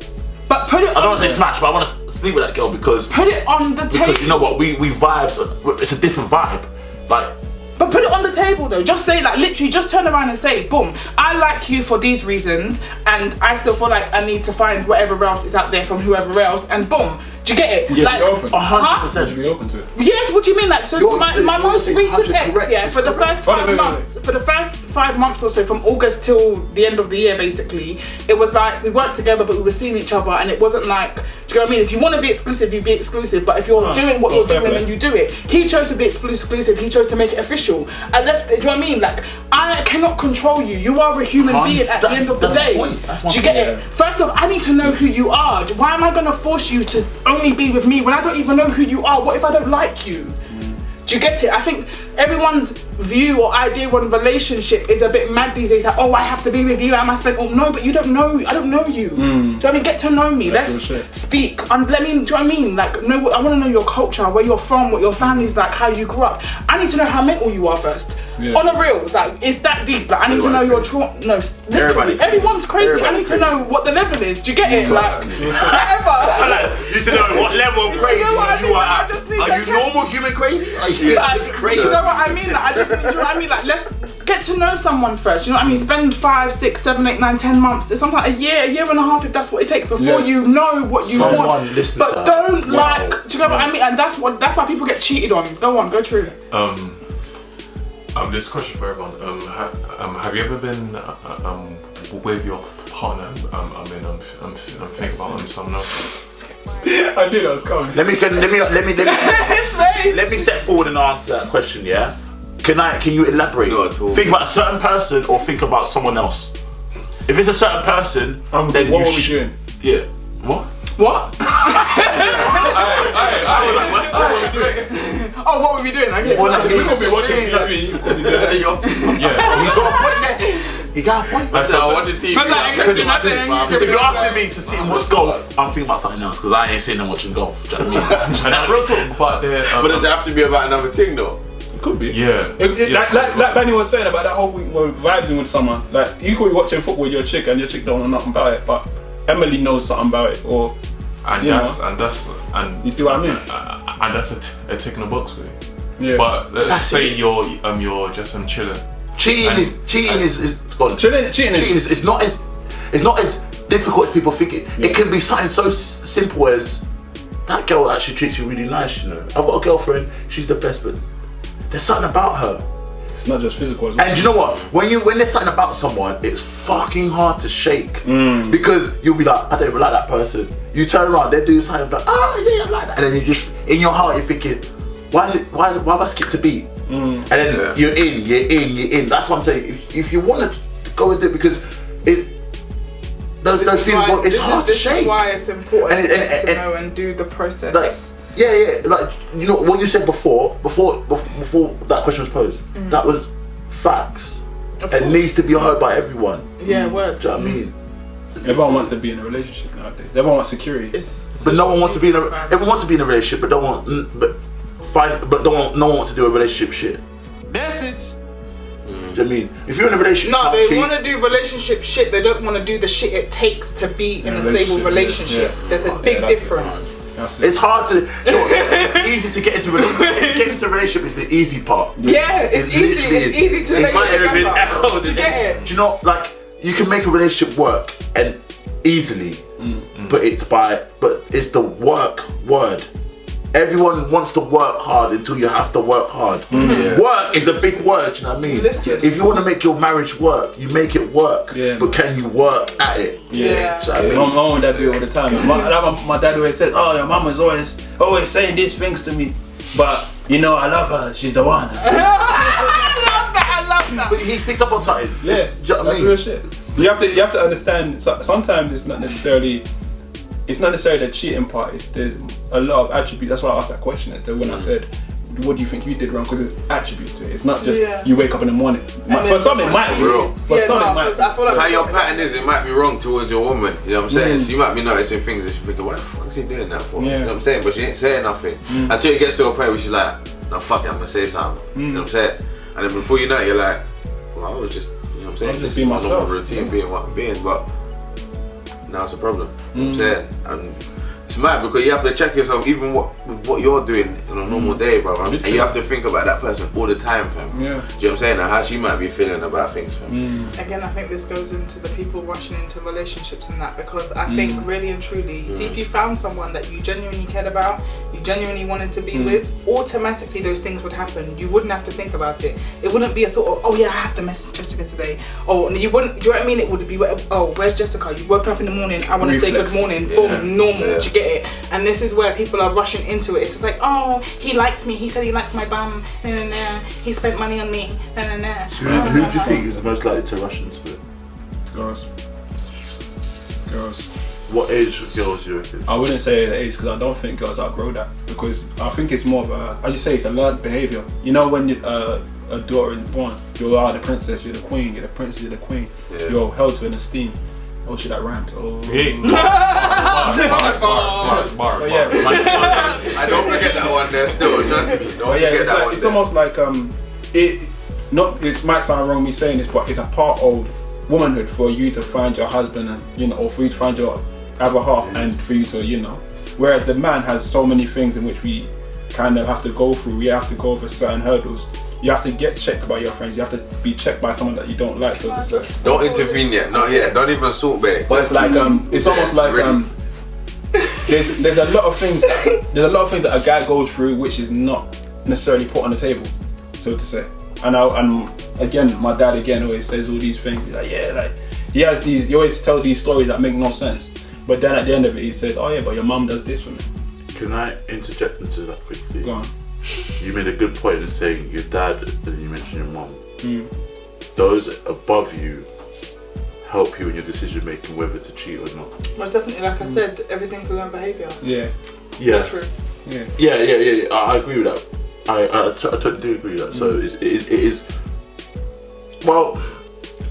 But put it. I don't want to say smash, but I want to sleep with that girl because. Put it on the table. Because you know what? We vibes. It's a different vibe. Like. But put it on the table though. Just say like literally. Just turn around and say, boom. I like you for these reasons, and I still feel like I need to find whatever else is out there from whoever else, and boom. Do you get it? Yeah, like, be open. 100%. Would you be open to it? Yes, what do you mean? Like, so my most recent ex, yeah, for the first 5 months, correct. for the first 5 months or so, from August till the end of the year, basically, it was like we worked together, but we were seeing each other, and it wasn't like, do you know what I mean? If you want to be exclusive, you be exclusive, but if you're doing what you're doing, then you do it. He chose to be exclusive, he chose to make it official. I left it, do you know what I mean? Like, I cannot control you. You are a human being at the end of the day. Do you get it? First off, I need to know who you are. Why am I going to force you to only be with me when I don't even know who you are? What if I don't like you? Do you get it? I think everyone's view or idea on relationship is a bit mad these days. Like, oh, I have to be with you. I must spend. Oh no, but you don't know. I don't know you. Do you know what I mean? Get to know me. Let's speak. And let me. Do you know what I mean? Like, I want to know your culture, where you're from, what your family's like, how you grew up. I need to know how mental you are first. Yeah. On a real, like, it's that deep. Like, I need to know your trauma. No, literally, everyone's crazy. I need to know what the level is. Do you get it? Like, whatever. You need to know what level of crazy you are at. Are you normal human crazy? Like, crazy. Do you know what I mean? Like, I just need, do you know what I mean? Like, let's get to know someone first. You know what I mean? Spend 5, 6, 7, 8, 9, 10 months. It's sometimes a year and a half if that's what it takes before you know what you want. But don't like. Do you know what I mean? And that's why people get cheated on. Go on, go true. This question for everyone. Have you ever been with your partner? I'm thinking about someone else. I knew that was coming. Let me step forward and answer that question. Yeah. Can you elaborate? Not at all. Think about a certain person or think about someone else. If it's a certain person, then what are we doing? Yeah. What? What? Oh, what were we doing? Okay. We're gonna be watching TV. Yeah. He's got a point there. He got a point. I said I watching TV. If you're asking me to sit and watch golf, I'm thinking about something else because I ain't sitting and watching golf. Do you know what I mean? And real talk, but does it have to be about another thing though? It could be. Yeah. Like Benny was saying about that whole week where vibing with someone. Like you could be watching football with your chick and your chick don't know nothing about it, but Emily knows something about it, or and you see what I mean? And that's a tick in the box for you. Yeah. But let's say you're just chilling. Cheating is Cheating is it's not as difficult as people think it. Yeah. It can be something so simple as that girl actually treats you really nice. You know, I've got a girlfriend. She's the best, but there's something about her. It's not just physical as well. And you know what? When there's something about someone, it's fucking hard to shake because you'll be like, I don't even like that person. You turn around, they do something like, oh yeah, I like that, and then you just in your heart you're thinking, why have I skipped a beat? And then you're in. That's what I'm saying. If you want to go and do it, because those feelings, it's hard to shake. This is why it's important to know and do the process. Like, yeah, like you know what you said before that question was posed. That was facts. It needs to be heard by everyone. Yeah, words. Do you know what I mean? Everyone wants to be in a relationship nowadays. Everyone wants security. But no one wants to be in a. Everyone wants to be in a relationship, but no one wants to do a relationship shit. Message. Do you know what I mean? If you're in a relationship, no, they want to do relationship shit. They don't want to do the shit it takes to be in a stable relationship. Yeah. There's a big difference. It's hard to. It's easy to get into a relationship. Is the easy part. Yeah, it's easy. It's easy to stay together. To get it. Do you know, like you can make a relationship work and easily, but it's the work word. Everyone wants to work hard until you have to work hard. Work is a big word, you know what I mean? Listen. If you want to make your marriage work, you make it work. Yeah. But can you work at it? Yeah. You know what I mean? My mom and dad do it all the time. My dad always says, oh, your mama's always saying these things to me. But, you know, I love her. She's the one. I love that. But he picked up on something. Yeah. Do you know what I mean? Real shit. You have to understand, sometimes it's not necessarily the cheating part. There's a lot of attributes. That's why I asked that question when I said, what do you think you did wrong? Because there's attributes to it. It's not just you wake up in the morning. For some it might be wrong. I feel like how your pattern is, it might be wrong towards your woman. You know what I'm saying? She might be noticing things that she's thinking, what the fuck is he doing that for? You know what I'm saying? But she ain't saying nothing until it gets to a point where she's like, no, fuck it, I'm gonna say something. You know what I'm saying? And then before you know it, you're like, well, I was just, you know what I'm saying? I'm just being being myself. routine, being what I'm being, but now it's a problem. You know what I'm saying? And it's mad because you have to check yourself, even what you're doing on a normal day, bro. And you have to think about that person all the time, fam. Yeah. Do you know what I'm saying? And how she might be feeling about things, fam. Again, I think this goes into the people rushing into relationships and that, because I think really and truly, see, if you found someone that you genuinely cared about, you genuinely wanted to be with, automatically those things would happen. You wouldn't have to think about it. It wouldn't be a thought of, oh yeah, I have to message Jessica today. Oh, you wouldn't, do you know what I mean? It would be, oh, where's Jessica? You woke up in the morning, I want to say good morning, boom, normal, do you get it? And this is where people are rushing into it. It's just like, oh, he likes me, he said he likes my bum, he spent money on me, Who do you think is the most likely to rush into it? Girls. What age of girls you reckon? I wouldn't say the age, because I don't think girls outgrow that, because I think it's more of a, as you say, it's a learned behaviour. You know, when a daughter is born, you are the princess, you're the queen, you're the princess, you're the queen, you're held to an esteem. Oh shit, that rhymed. Oh. I don't forget that one there still, trust me. Don't forget that one. It's almost like it might sound wrong me saying this, but it's a part of womanhood for you to find your husband, and or for you to find your other half, and for you to whereas the man has so many things in which we kind of have to go through. We have to go over certain hurdles. You have to get checked by your friends. You have to be checked by someone that you don't like. So don't intervene yet, not yet. Don't even salt bait. But it's like it's almost like there's a lot of things that a guy goes through which is not necessarily put on the table, so to say. And again, my dad always says all these things. He's like, he always tells these stories that make no sense. But then at the end of it, he says, oh yeah, but your mum does this for me. Can I interject into that quickly? Go on. You made a good point in saying your dad, and you mentioned your mum. Those above you help you in your decision making whether to cheat or not. Most definitely, like I said, everything's a learned behaviour. Yeah. That's true. Yeah. I agree with that. I totally do agree with that. So it is. Well,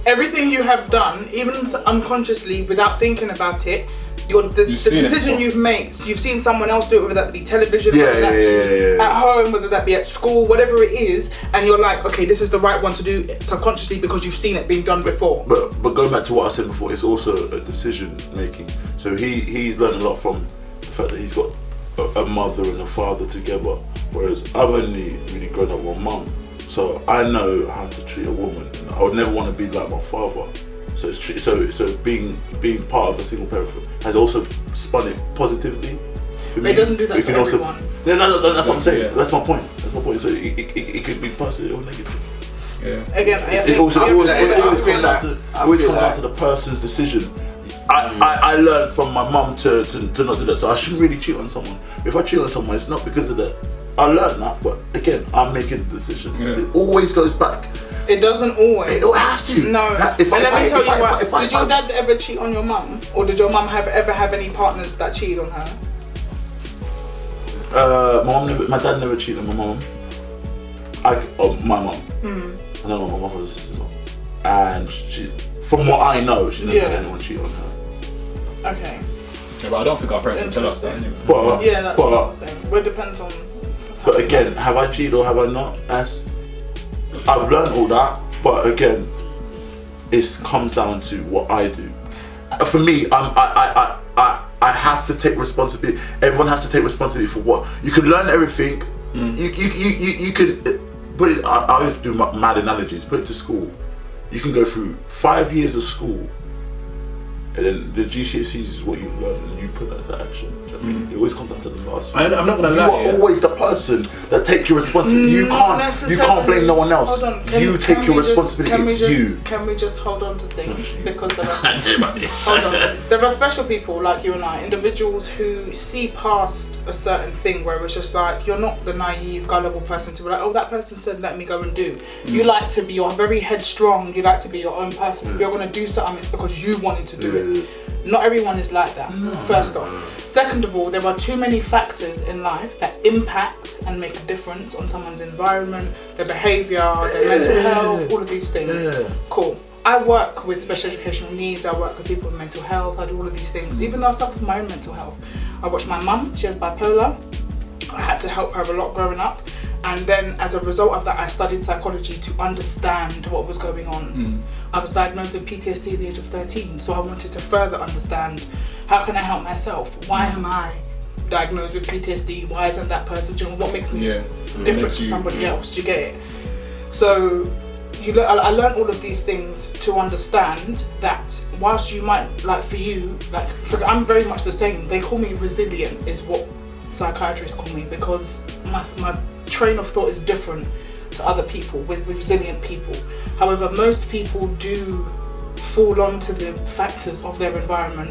everything you have done, even unconsciously, without thinking about it, the decision you've made, you've seen someone else do it, whether that be television, at home, whether that be at school, whatever it is, and you're like, okay, this is the right one to do subconsciously because you've seen it being done before. But going back to what I said before, it's also a decision making. So he's learned a lot from the fact that he's got a mother and a father together, whereas I've only really grown up with my mum. So I know how to treat a woman. I would never want to be like my father. So so being part of a single parent has also spun it positively for me. It doesn't do that for everyone. No, that's what I'm saying. Yeah. That's my point. So it could be positive or negative. Yeah. Again, it always comes down to the person's decision. I learned from my mum to not do that, so I shouldn't really cheat on someone. If I cheat on someone, it's not because of that. I learned that, but again, I'm making the decision. It always goes back. It doesn't always. It has to. No. Let me tell you what. Did your dad ever cheat on your mum, or did your mum ever have any partners that cheated on her? My dad never cheated on my mum. My mum. I don't know my mother's sister's mum, and she, from what I know, she never had anyone cheat on her. Okay. Yeah, but I don't think our parents would tell us that anyway. That's another thing. Well, it depends on. But again, have I cheated or have I not? I've learned all that, but again, it comes down to what I do. For me, I have to take responsibility. Everyone has to take responsibility for what you can learn. Everything you can put it. I always do mad analogies. Put it to school. You can go through 5 years of school, and then the GCSEs is what you've learned, and you put that into action. I mean, it always comes down to the last. I'm not gonna lie. You are always the person that takes your responsibility. You can't blame no one else. Hold on. You take your responsibility. Can we just hold on to things because there are hold on. There are special people like you and I, individuals who see past a certain thing where it's just like you're not the naive, gullible person to be like, oh, that person said let me go and do. You like to be, you're very headstrong. You like to be your own person. If you're gonna do something, it's because you wanted to do it. Not everyone is like that, first off. Second of all, there are too many factors in life that impact and make a difference on someone's environment, their behaviour, their mental health, all of these things. Cool. I work with special educational needs, I work with people with mental health, I do all of these things. Even though I suffer from my own mental health. I watch my mum, she has bipolar. I had to help her a lot growing up. And then as a result of that, I studied psychology to understand what was going on. I was diagnosed with PTSD at the age of 13, so I wanted to further understand, how can I help myself? Why am I diagnosed with PTSD? Why isn't that person doing what makes me different to somebody else? Do you get it? So I learned all of these things to understand that whilst you might, like for you, like I'm very much the same. They call me resilient is what psychiatrists call me, because my train of thought is different to other people, with resilient people. However, most people do fall onto the factors of their environment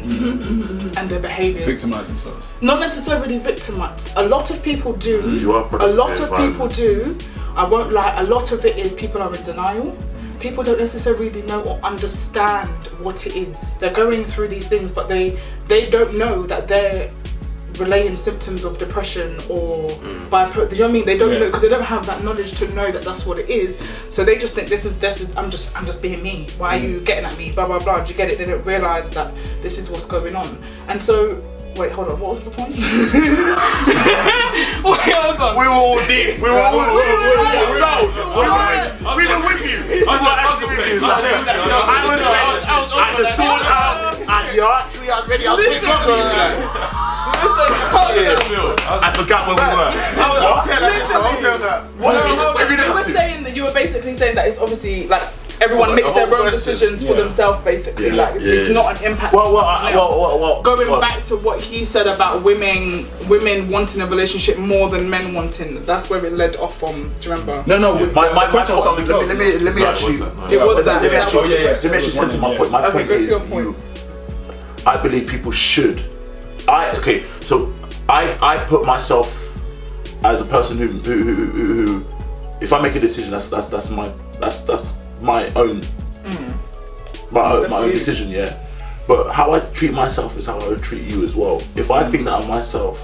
and their behaviours. Victimise themselves. Not necessarily victimise. A lot of people do. You are A lot of people do. I won't lie. A lot of it is people are in denial. People don't necessarily know or understand what it is. They're going through these things, but they don't know that they're relaying symptoms of depression or bipolar. Do you know what I mean? They don't know, because they don't have that knowledge to know that that's what it is. So they just think this is I'm just being me. Why are you getting at me? Blah blah blah. Do you get it? They don't realise that this is what's going on. And so wait, hold on. What was the point? Wait, hold on. We were all deep. We were with you. I was the sword out at the archery already. I was with you. I forgot where we were. You were basically saying that it's obviously like everyone makes their own decisions for themselves, basically. Like it's not an impact. Going back to what he said about women wanting a relationship more than men wanting. That's where it led off from. Do you remember? No. My question was something. Let me actually. Let me actually center my point. My point is, I believe people should. So I put myself as a person who if I make a decision, that's my own decision, yeah. But how I treat myself is how I would treat you as well. If I think that of myself,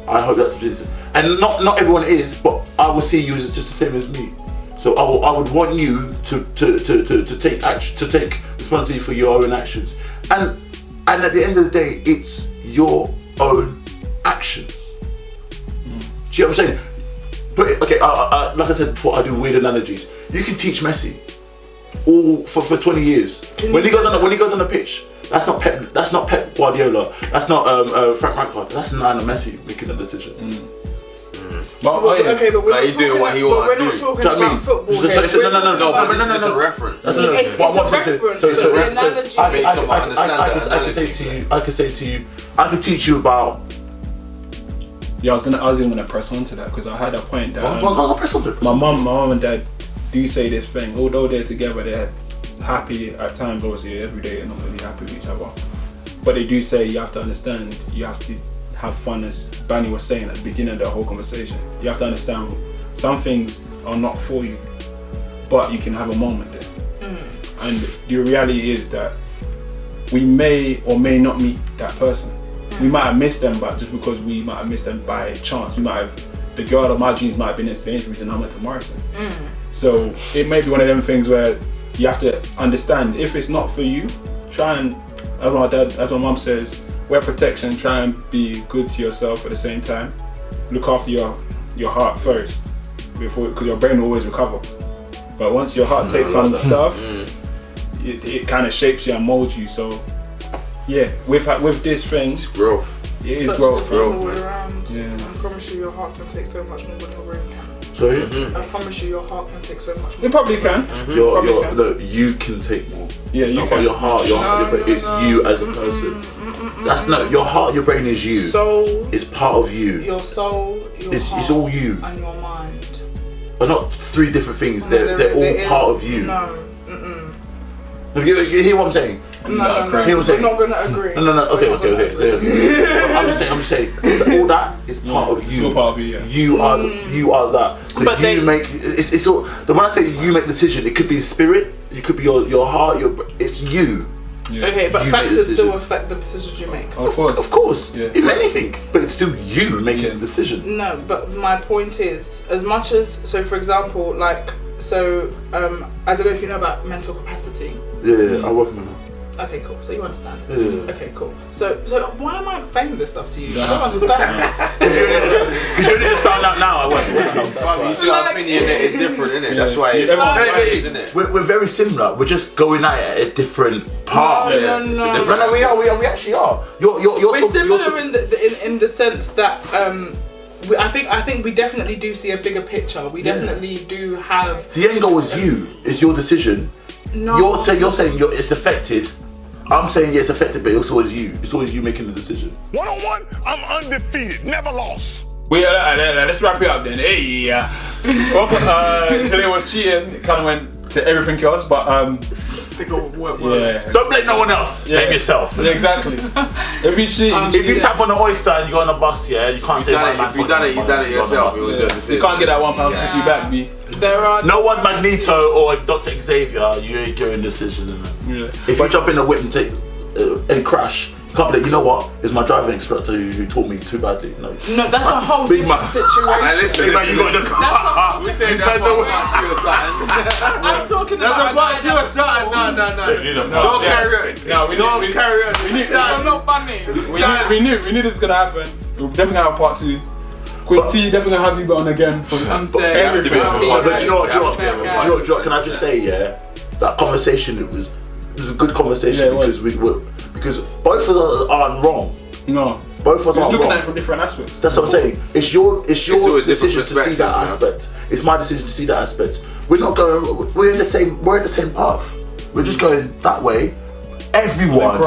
I hope that is, and not everyone is, but I will see you as just the same as me. So I would want you to take action, to take responsibility for your own actions, and at the end of the day, it's your own actions. Do you know what I'm saying? But okay, like I said before, I do weird analogies. You can teach Messi all for 20 years. When he goes on the pitch, that's not Pep Guardiola. That's not Frank Rijkaard. That's Lionel Messi making a decision. But he's doing what he wants to do. We're not talking about football here. It's a reference. It's a reference. I can say to you, I can teach you about. Yeah, I was even gonna press on to that, because I had a point that my mom and dad do say this thing. Although they're together, they're happy at times. Obviously, every day they're not really happy with each other. But they do say you have to understand. You have to have fun, as Banny was saying at the beginning of the whole conversation. You have to understand some things are not for you, but you can have a moment there. And the reality is that we may or may not meet that person. We might have missed them, but just because we might have missed them by chance, we might have, the girl of my dreams might have been in Sainsbury's and I went to Morrison. So it may be one of them things where you have to understand, if it's not for you, try and, as my mum says, wear protection, try and be good to yourself at the same time. Look after your heart first, because your brain will always recover. But once your heart takes on the stuff, it kind of shapes you and molds you. So yeah, with this thing, it's growth. It is growth. All the way around. Yeah. I promise you, your heart can take so much more than your brain can. Sorry? I promise you, your heart can take so much more. It probably can. Look, you can take more. Yeah, it's you not can. about your heart, it's you as a person. That's not your heart, your brain is you. Soul. It's part of you. Your soul, your heart, it's all you. And your mind. But not three different things. They're all part of you. No. You hear what I'm saying? No. We're not gonna agree. No. Okay. I'm just saying. All that is part of you. It's all part of you. Yeah. You are that. So but make it's all. When I say you make the decision, it could be spirit. It could be your heart. It's you. Yeah. Okay, but factors still affect the decisions you make. Of course. Yeah. In anything, but it's still you making a decision. No, but my point is, as much as for example, I don't know if you know about mental capacity. Yeah, I work on that. Okay, cool. So you understand? Yeah. Okay, cool. So why am I explaining this stuff to you? I don't understand. Because you only just found out now. I work. Each opinionated different, innit? That's why isn't it? We're very similar. We're just going at it at a different path. No, we actually are. We're similar in the sense that I think we definitely do see a bigger picture. We definitely do have. The end goal is you. It's your decision. No. You're saying it's affected. I'm saying it's affected, but it's always you. It's always you making the decision. 1-on-1, I'm undefeated, never lost. Let's wrap it up then. Hey, today was cheating. It kind of went to everything else, but Don't blame no one else. Blame yourself. Yeah, exactly. If you cheat, if you tap on an oyster and you go on a bus, you can't say if you done it yourself. It was your decision. You can't get that £1.50 back, B. There are no one Magneto or Dr. Xavier. You ain't doing decision. If you jump in the whip and take and crash. You know what? It's my driving instructor who taught me too badly. No, that's a whole different situation. Listen, you got the car. We said that's a part two or something. I'm talking about. That's a part two or something. No. Don't carry on. No, we carry on. We need that. I'm not funny. We knew this was gonna happen. We're definitely gonna have part 2. Quick T, definitely gonna have you on again for everything. But do you know what? Can I just say, that conversation it was a good conversation because both of us aren't wrong. No. Both of us aren't looking wrong. at it from different aspects. That's what I'm saying. It's your decision to see perspectives, that aspect. It's my decision to see that aspect. We're not going. We're in the same path. We're just going that way. Everyone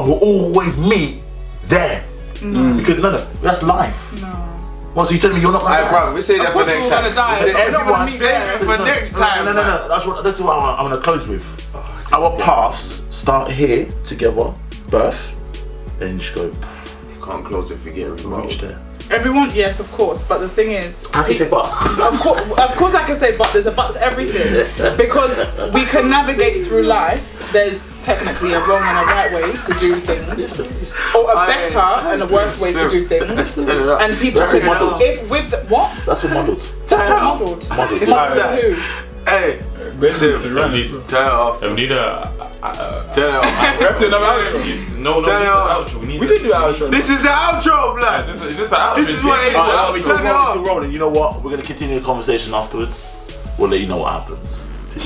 will always meet there. Because that's life. No. Well, so you telling me you're not going to die? Bro, we say that for next time. Everyone save it for next time. No. That's what I'm going to close with. Our paths start here together, birth, and just go. You can't close if you get reach there. Everyone, yes, of course, but the thing is, I can say but. Of course, I can say but. There's a but to everything because we can navigate through life. There's technically a wrong and a right way to do things, or a better and a worse way to do things. And people That's modelled. That's what modelled. That's not modelled. Who? Hey, listen, turn it off. We need turn it off. We have to do another outro. No, outro. We did do an outro. This is the outro, blood. Is this an outro? This is what it is. Turn it off. Rolling. You know what? We're gonna continue the conversation afterwards. We'll let you know what happens. You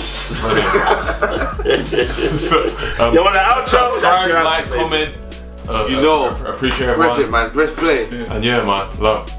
want an outro? Subscribe, like, comment. Appreciate everyone. Press it, man. Press play. And man, love.